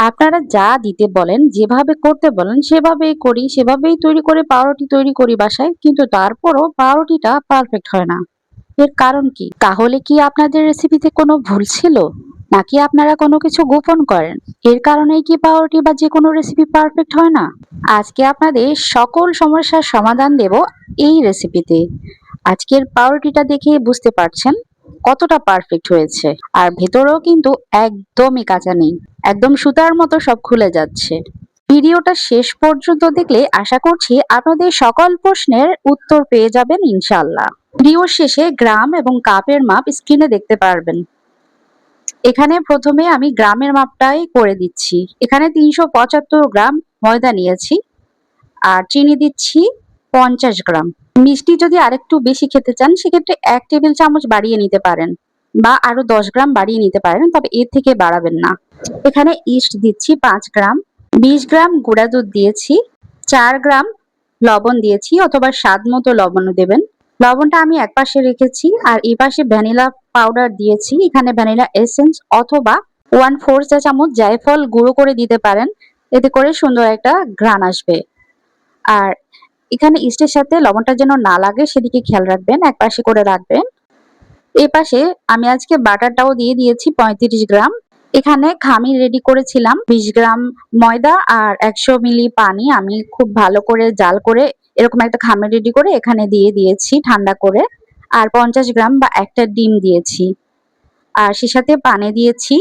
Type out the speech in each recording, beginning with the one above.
আপনারা যা দিতে বলেন, যেভাবে করতে বলেন সেভাবেই করি, সেভাবেই তৈরি করে পাউরুটি তৈরি করি বাসায়। কিন্তু তারপরও পাউরুটিটা পারফেক্ট হয় না। এর কারণ কি? তাহলে কি আপনাদের রেসিপিতে কোনো ভুল ছিল? নাকি আপনারা কোনো কিছু গোপন করেন? এর কারণেই কি পাউরুটি বা যেকোনো রেসিপি পারফেক্ট হয় না? আজকে আপনাদের সকল সমস্যার সমাধান দেব এই রেসিপিতে। আজকের পাউরুটিটা দেখে বুঝতে পারছেন কতটা পারফেক্ট হয়েছে। আর ভেতরেও কিন্তু একদমই কাঁচা নেই। একদম সুতার মতো সব খুলে যাচ্ছে। ভিডিওটা শেষ পর্যন্ত দেখলে আশা করছি আপনাদের সকল প্রশ্নের উত্তর পেয়ে যাবেন ইনশাআল্লাহ। ভিডিওর শেষে গ্রাম এবং কাপের মাপ স্ক্রিনে দেখতে পারবেন। এখানে প্রথমে আমি গ্রামের মাপটাই করে দিচ্ছি। এখানে ৩৭৫ গ্রাম ময়দা নিয়েছি আর চিনি দিচ্ছি ৫০ গ্রাম। মিষ্টি যদি আরেকটু বেশি খেতে চান সেক্ষেত্রে ১ টেবিল চামচ বাড়িয়ে নিতে পারেন বা আরো ১০ গ্রাম বাড়িয়ে নিতে পারেন, তবে এর থেকে বাড়াবেন না। এখানে ইস্ট দিচ্ছি ৫ গ্রাম, ২০ গ্রাম গুঁড়া দুধ দিয়েছি, ৪ গ্রাম লবণ দিয়েছি অথবা স্বাদ মতো লবণও দেবেন। লবণটা আমি একপাশে রেখেছি আর এই পাশে ভ্যানিলা পাউডার দিয়েছি। এখানে ভ্যানিলা এসেন্স অথবা 1/4 চা চামচ জায়ফল গুঁড়ো করে দিতে পারেন, এতে করে সুন্দর একটা ঘ্রাণ আসবে। আর এখানে ইস্টের সাথে লবণটা যেন না লাগে সেদিকে খেয়াল রাখবেন, একপাশে করে রাখবেন। এই পাশে আমি আজকে বাটারটাও দিয়ে দিয়েছি ৩৫ গ্রাম। এখানে খামির রেডি করেছিলাম ২০ গ্রাম ময়দা আর ১০০ মিলি পানি আমি খুব ভালো করে জাল করে এরকম একটা খামির রেডি করে এখানে দিয়ে দিয়েছি ঠান্ডা করে। আর ৫০ গ্রাম বা একটা ডিম দিয়েছি। আর সে সাথে পানি দিয়েছি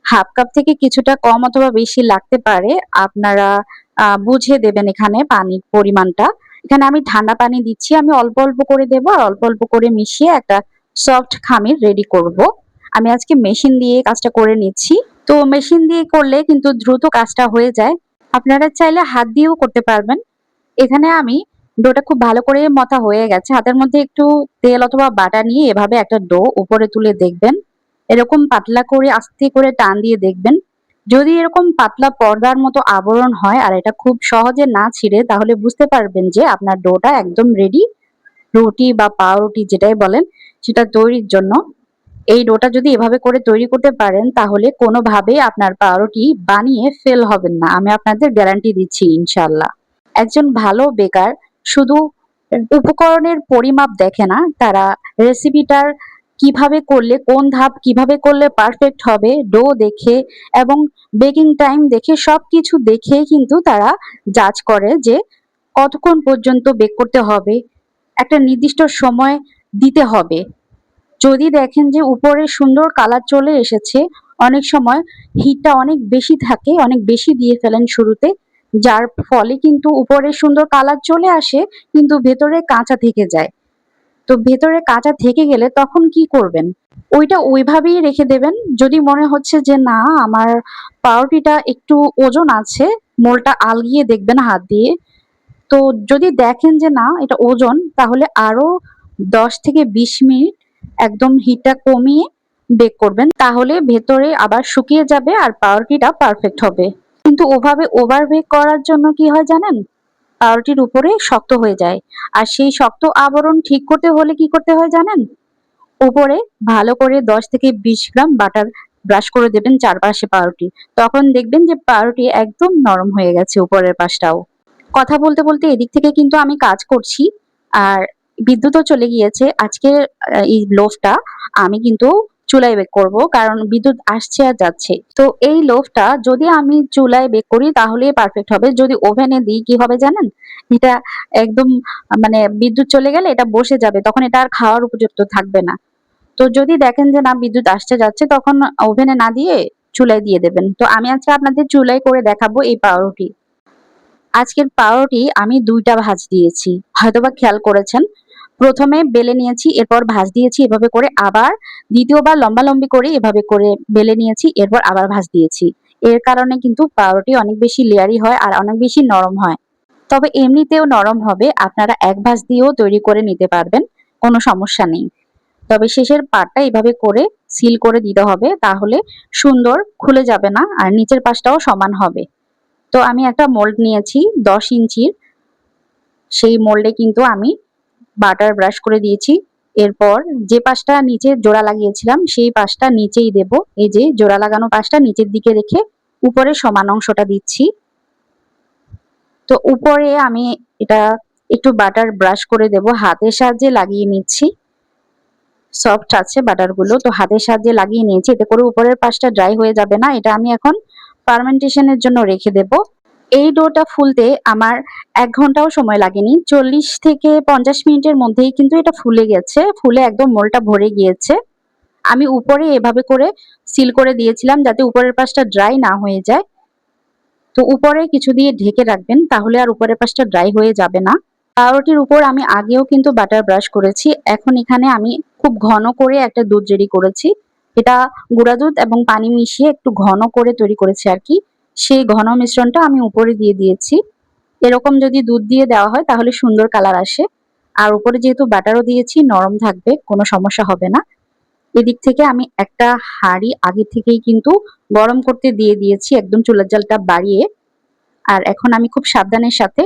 হাফ কাপ থেকে কিছুটা কম অথবা বেশি লাগতে পারে, আপনারা বুঝে দেবেন এখানে পানির পরিমাণটা। এখানে আমি ঠান্ডা পানি দিচ্ছি, আমি অল্প অল্প করে দেবো আর অল্প অল্প করে মিশিয়ে একটা সফট খামির রেডি করব। আমি আজকে মেশিন দিয়ে কাজটা করে নিচ্ছি। তো মেশিন দিয়ে করলে কিন্তু দ্রুত কাজটা হয়ে যায়। আপনারা চাইলে হাত দিয়েও করতে পারবেন। এখানে আমি ডোটা খুব ভালো করে মথা হয়ে গেছে। হাতের মধ্যে একটু তেল অথবা বাটার নিয়ে এভাবে একটা ডো উপরে তুলে দেখবেন। এরকম পাতলা করে আস্তে করে টান দিয়ে দেখবেন। যদি এরকম পাতলা পর্দার মতো আবরণ হয় আর এটা খুব সহজে না ছিঁড়ে, তাহলে বুঝতে পারবেন যে আপনার ডোটা একদম রেডি রুটি বা পাউরুটি যেটাই বলেন সেটা তৈরির জন্য। এই ডোটা যদি এভাবে করে তৈরি করতে পারেন তাহলে কোনোভাবেই আপনার পাউরুটি বানিয়ে ফেল হবেন না, আমি আপনাদের গ্যারান্টি দিচ্ছি ইনশাল্লাহ। একজন ভালো বেকার শুধু উপকরণের পরিমাপ দেখে না, তারা রেসিপিটার কিভাবে করলে কোন ধাপ কিভাবে করলে পারফেক্ট হবে ডো দেখে এবং বেকিং টাইম দেখে সবকিছু দেখে কিন্তু তারা জাজ করে যে কতক্ষণ পর্যন্ত বেক করতে হবে, একটা নির্দিষ্ট সময় দিতে হবে। যদি দেখেন যে উপরে সুন্দর কালার চলে এসেছে, অনেক সময় হিটটা অনেক বেশি থাকে, অনেক বেশি দিয়ে ফেলেন শুরুতে, যার ফলে কিন্তু উপরে সুন্দর কালার চলে আসে কিন্তু ভেতরে কাঁচা থেকে যায়। তো ভেতরে কাঁচা থেকে গেলে তখন কি করবেন? ওইটা ওইভাবেই রেখে দেবেন। যদি মনে হচ্ছে যে না আমার পাউরুটিটা একটু ওজন আছে, মোলটা আলগিয়ে দেখবেন হাত দিয়ে। তো যদি দেখেন যে না এটা ওজন, তাহলে আরো ১০ থেকে ২০ মিনিট একদম হিটটা কমিয়ে বেক করবেন, তাহলে ভেতরে আবার শুকিয়ে যাবে আর পাউরুটিটা পারফেক্ট হবে। কিন্তু ওভাবে ওভার বেক করার জন্য কি হয় জানেন? পাউরুটির উপরে শক্ত হয়ে যায়। আর সেই শক্ত আবরণ ঠিক করতে হলে কি করতে হয় জানেন? উপরে ভালো করে ১০ থেকে ২০ গ্রাম বাটার ব্রাশ করে দেবেন চারপাশে পাউরুটি। তখন দেখবেন যে পাউরুটি একদম নরম হয়ে গেছে উপরের পাশটাও। কথা বলতে বলতে এদিক থেকে কিন্তু আমি কাজ করছি আর বিদ্যুৎও চলে গিয়েছে। আজকে এই লোফটা আমি কিন্তু চুলায় বেক করব, কারণ বিদ্যুৎ আসছে আর যাচ্ছে। তো এই লোফটা যদি আমি চুলায় বেক করি তাহলেই পারফেক্ট হবে। যদি ওভেনে দিই কি হবে জানেন? এটা একদম মানে বিদ্যুৎ চলে গেলে এটা বসে যাবে, তখন এটা আর খাওয়ার উপযুক্ত থাকবে না। তো যদি দেখেন যে না বিদ্যুৎ আসছে যাচ্ছে, তখন ওভেনে না দিয়ে চুলায় দিয়ে দেবেন। তো আমি আজকে আপনাদের চুলায় করে দেখাবো এই পাউরুটি। আজকের পাউরুটি আমি ২ টা ভাঁজ দিয়েছি। হয়তোবা খেয়াল করেছেন। প্রথমে বেলে নিয়েছি, এরপর ভাঁজ দিয়েছি এভাবে করে, আবার দ্বিতীয়বার লম্বালম্বি করে এভাবে করে বেলে নিয়েছি, এরপর আবার ভাঁজ দিয়েছি। এর কারণে কিন্তু পাউরুটি অনেক বেশি লেয়ারি হয় আর অনেক বেশি নরম হয়। তবে এমনিতেও নরম হবে, আপনারা এক ভাঁজ দিয়েও তৈরি করে নিতে পারবেন, কোনো সমস্যা নেই। তবে শেষের পার্টটা এভাবে করে সিল করে দিতে হবে, তাহলে সুন্দর খুলে যাবে না আর নিচের পাশটাও সমান হবে। তো আমি একটা মোল্ড নিয়েছি ১০ ইঞ্চির, সেই মোল্ডে কিন্তু আমি বাটার ব্রাশ করে দিয়েছি। এরপর যে পাশটা নিচে জোড়া লাগিয়েছিলাম সেই পাশটা নিচেই দেব। এই যে জোড়া লাগানো পাশটা নিচের দিকে রেখে উপরে সমান অংশটা দিচ্ছি। তো উপরে আমি এটা একটু বাটার ব্রাশ করে দেব, হাতের সাহায্যে লাগিয়ে নিচ্ছি। সফট আছে বাটারগুলো, তো হাতের সাহায্যে লাগিয়ে নিয়েছি, এতে করে উপরের পাশটা ড্রাই হয়ে যাবে না। এটা আমি এখন ফার্মেন্টেশনের জন্য রেখে দেব। এই ডোটা ফুলতে আমার ১ ঘন্টাও সময় লাগেনি। ৪০ থেকে ৫০ মিনিটের মধ্যেই কিন্তু এটা ফুলে গেছে। ফুলে একদম মোলটা ভরে গিয়েছে। আমি উপরে এভাবে করে সিল করে দিয়েছিলাম যাতে উপরের পাশটা ড্রাই না হয়ে যায়। তো উপরে কিছু দিয়ে ঢেকে রাখবেন, তাহলে আর উপরের পাশটা ড্রাই হয়ে যাবে না। পাউরুটির উপর আমি আগেও কিন্তু বাটার ব্রাশ করেছি। এখন এখানে আমি খুব ঘন করে একটা দুধ রেডি করেছি। এটা গুঁড়া দুধ এবং পানি মিশিয়ে একটু ঘন করে তৈরি করেছি আরকি। সেই ঘন মিশ্রণটা আমি উপরে দিয়ে দিয়েছি। এরকম যদি দুধ দিয়ে দেওয়া হয় তাহলে সুন্দর কালার আসে। আর উপরে যেহেতু বাটারও দিয়েছি নরম থাকবে, কোনো সমস্যা হবে না। এদিক থেকে আমি একটা হাঁড়ি আগে থেকেই কিন্তু গরম করতে দিয়ে দিয়েছি, একদম চুলার জালটা বাড়িয়ে। আর এখন আমি খুব সাবধানের সাথে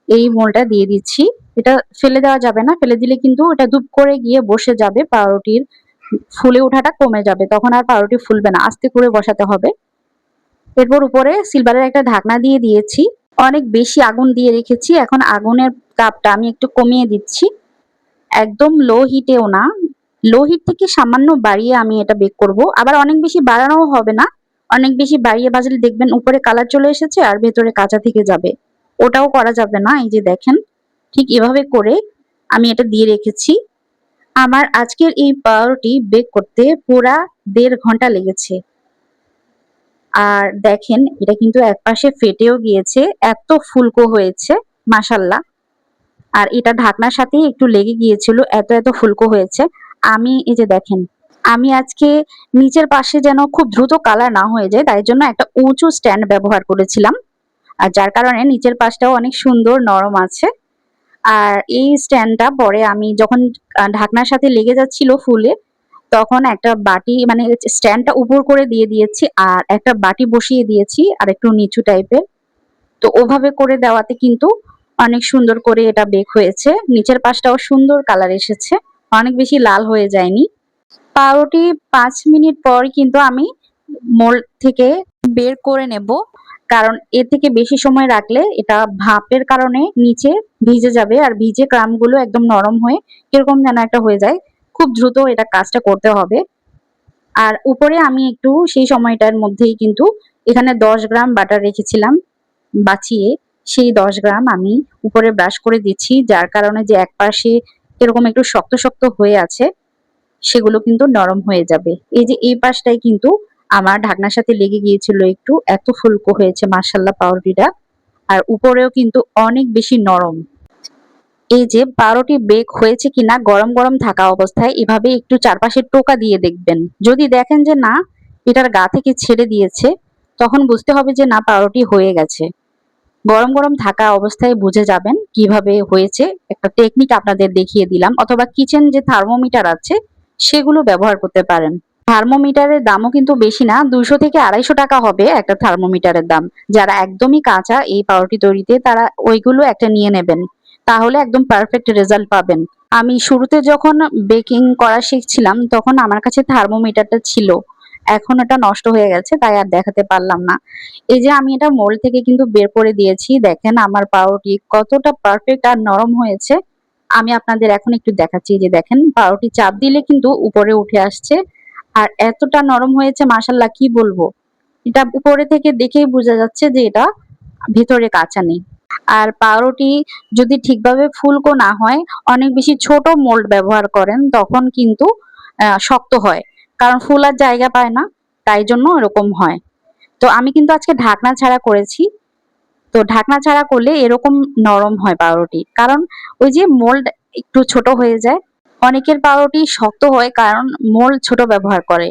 এই মোলটা দিয়ে দিচ্ছি। এটা ফেলে দেওয়া যাবে না, ফেলে দিলে কিন্তু এটা ধুপ করে গিয়ে বসে যাবে, পাউরুটির ফুলে ওঠাটা কমে যাবে, তখন আর পাউরুটি ফুলবে না, আস্তে করে বসাতে হবে। এরপর উপরে সিলভারের একটা ঢাকনা দিয়ে দিয়েছি। অনেক বেশি আগুন দিয়ে রেখেছি, এখন আগুনের তাপটা আমি একটু কমিয়ে দিচ্ছি। একদম লো হিটেও না, লো হিট থেকে সামান্য বাড়িয়ে আমি এটা বেক করব। আবার অনেক বেশি বাড়ানোও হবে না, অনেক বেশি বাড়িয়ে ভাজলে দেখবেন উপরে কালার চলে এসেছে আর ভেতরে কাঁচা থেকে যাবে, ওটাও করা যাবে না। এই যে দেখেন, ঠিক এভাবে করে আমি এটা দিয়ে রেখেছি। আমার আজকের এই পাউরুটি বেক করতে পুরা ১.৫ ঘন্টা লেগেছে। আর দেখেন এটা কিন্তু একপাশে ফেটেও গিয়েছে, এত ফুলকো হয়েছে মাশাআল্লাহ। আর এটা ঢাকনার সাথেই একটু লেগে গিয়েছিল, এত এত ফুলকো হয়েছে। আমি এই যে দেখেন, আমি আজকে নিচের পাশে যেন খুব দ্রুত কালার না হয়ে যায় তাই জন্য একটা উঁচু স্ট্যান্ড ব্যবহার করেছিলাম, আর যার কারণে নিচের পাশটাও অনেক সুন্দর নরম আছে। আর এই স্ট্যান্ডটা পরে আমি যখন ঢাকনার সাথে লেগে যাচ্ছিল ফুলে, তখন একটা বাটি মানে স্ট্যান্ডটা উপর করে দিয়ে দিয়েছি আর একটা বাটি বসিয়ে দিয়েছি আর একটু নিচু টাইপের। তো ওভাবে করে দেওয়াতে কিন্তু অনেক সুন্দর করে এটা বেক হয়েছে, নিচের পাশটাও সুন্দর কালার এসেছে, অনেক বেশি লাল হয়ে যায়নি। পাউরুটি ৫ মিনিট পর কিন্তু আমি মোল্ড থেকে বের করে নেব, কারণ এর থেকে বেশি সময় রাখলে এটা ভাপের কারণে নিচে ভিজে যাবে আর ভিজে ক্রামগুলো একদম নরম হয়ে কিরকম যেন একটা হয়ে যায়। খুব দ্রুত এটা কাজটা করতে হবে। আর উপরে আমি একটু সেই সময়টার মধ্যেই কিন্তু এখানে ১০ গ্রাম বাটার রেখেছিলাম বাঁচিয়ে, সেই ১০ গ্রাম আমি উপরে ব্রাশ করে দিচ্ছি, যার কারণে যে একপাশে এরকম একটু শক্ত শক্ত হয়ে আছে সেগুলো কিন্তু নরম হয়ে যাবে। এই যে এই পাশটাই কিন্তু আমার ঢাকনার সাথে লেগে গিয়েছিল একটু, এত ফুলকো হয়েছে মাশাআল্লাহ পাউরুটিটা। আর উপরেও কিন্তু অনেক বেশি নরম। এই যে পাউরুটি বেক হয়েছে কিনা গরম গরম থাকা অবস্থায় এভাবে একটু চারপাশে টোকা দিয়ে দেখবেন। যদি দেখেন যে না এটার গা থেকে ছেড়ে দিয়েছে, তখন বুঝতে হবে যে না পাউরুটি হয়ে গেছে। গরম গরম থাকা অবস্থায় বুঝে যাবেন কিভাবে হয়েছে। একটা টেকনিক আপনাদের দেখিয়ে দিলাম, অথবা কিচেন যে থার্মোমিটার আছে সেগুলো ব্যবহার করতে পারেন। থার্মোমিটারের দামও কিন্তু বেশি না, ২০০ থেকে ২৫০ টাকা হবে একটা থার্মোমিটারের দাম। যারা একদমই কাঁচা এই পাউরুটি তৈরিতে তারা ওইগুলো একটা নিয়ে নেবেন, তাহলে একদম পারফেক্ট রেজাল্ট পাবেন। আমি শুরুতে যখন বেকিং করা শিখছিলাম তখন আমার কাছে থার্মোমিটারটা ছিল, এখন এটা নষ্ট হয়ে গেছে তাই আর দেখাতে পারলাম না। এই যে আমি এটা মোল্ড থেকে কিন্তু বের করে দিয়েছি, দেখেন আমার পাউরুটি কতটা পারফেক্ট আর নরম হয়েছে। আমি আপনাদের এখন একটু দেখাচ্ছি, যে দেখেন পাউরুটি চাপ দিলে কিন্তু উপরে উঠে আসছে আর এতটা নরম হয়েছে মাশাআল্লাহ কি বলবো। এটা উপরে থেকে দেখেই বোঝা যাচ্ছে যে এটা ভিতরে কাঁচা নেই। আর পাউরুটি যদি ঠিকভাবে ফুলকো না হয়, অনেক বেশি ছোট মোল্ড ব্যবহার করেন তখন কিন্তু শক্ত হয়, কারণ ফুলার জায়গা পায় না, তাই জন্য এরকম হয়। তো আমি কিন্তু আজকে ঢাকনা ছাড়া করেছি। তো ঢাকনা ছাড়া করলে এরকম নরম হয় পাউরুটি, কারণ ওই যে মোল্ড একটু ছোট হয়ে যায়। অনেকের পাউরুটি শক্ত হয় কারণ মোল্ড ছোট ব্যবহার করে।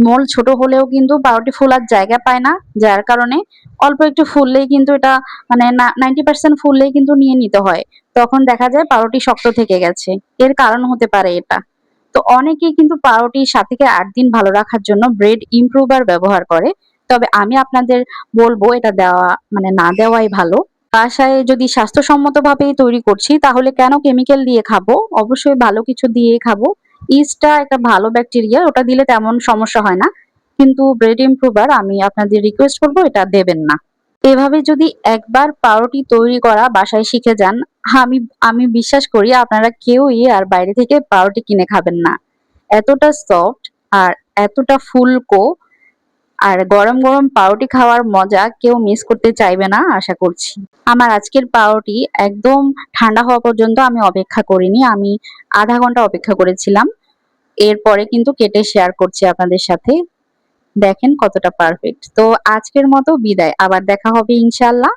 মোল্ড ছোট হলেও কিন্তু পাউরুটি ফোলার জায়গা পায় না, যার কারণে অল্প একটু ফুললেই কিন্তু এটা মানে 90% ফুললেই কিন্তু নিয়ে নিতে হয়, তখন দেখা যায় পাউরুটি শক্ত থেকে গেছে। এর কারণ হতে পারে এটা। তো অনেকেই কিন্তু পাউরুটি ৭ থেকে ৮ দিন ভালো রাখার জন্য ব্রেড ইমপ্রুভার ব্যবহার করে। তবে আমি আপনাদের বলবো এটা দেওয়া মানে না দেওয়াই ভালো। বাসায় যদি স্বাস্থ্যসম্মতভাবেই তৈরি করছি তাহলে কেন কেমিক্যাল দিয়ে খাবো? অবশ্যই ভালো কিছু দিয়েই খাবো। ইস্টটা একটা ভালো ব্যাকটেরিয়া, ওটা দিলে তেমন সমস্যা হয় না। কিন্তু ব্রেড ইমপ্রুভার আমি আপনাদের রিকোয়েস্ট করব এটা দেবেন না। এভাবে যদি একবার পাউরুটি তৈরি করা বাসায় শিখে যান, আমি আমি বিশ্বাস করি আপনারা কেউই আর বাইরে থেকে পাউরুটি কিনে খাবেন না। এতটা সফট আর এতটা ফুলকো আর গরম গরম পাউরুটি খাওয়ার মজা কেউ মিস করতে চাইবে না আশা করছি। আমার আজকের পাউরুটি একদম ঠান্ডা হওয়া পর্যন্ত আমি অপেক্ষা করিনি। আমি আধা ঘন্টা অপেক্ষা করেছিলাম। এরপরে কিন্তু কেটে শেয়ার করছি আপনাদের সাথে। দেখেন কতটা পারফেক্ট। তো আজকের মতো বিদায়। আবার দেখা হবে ইনশাআল্লাহ।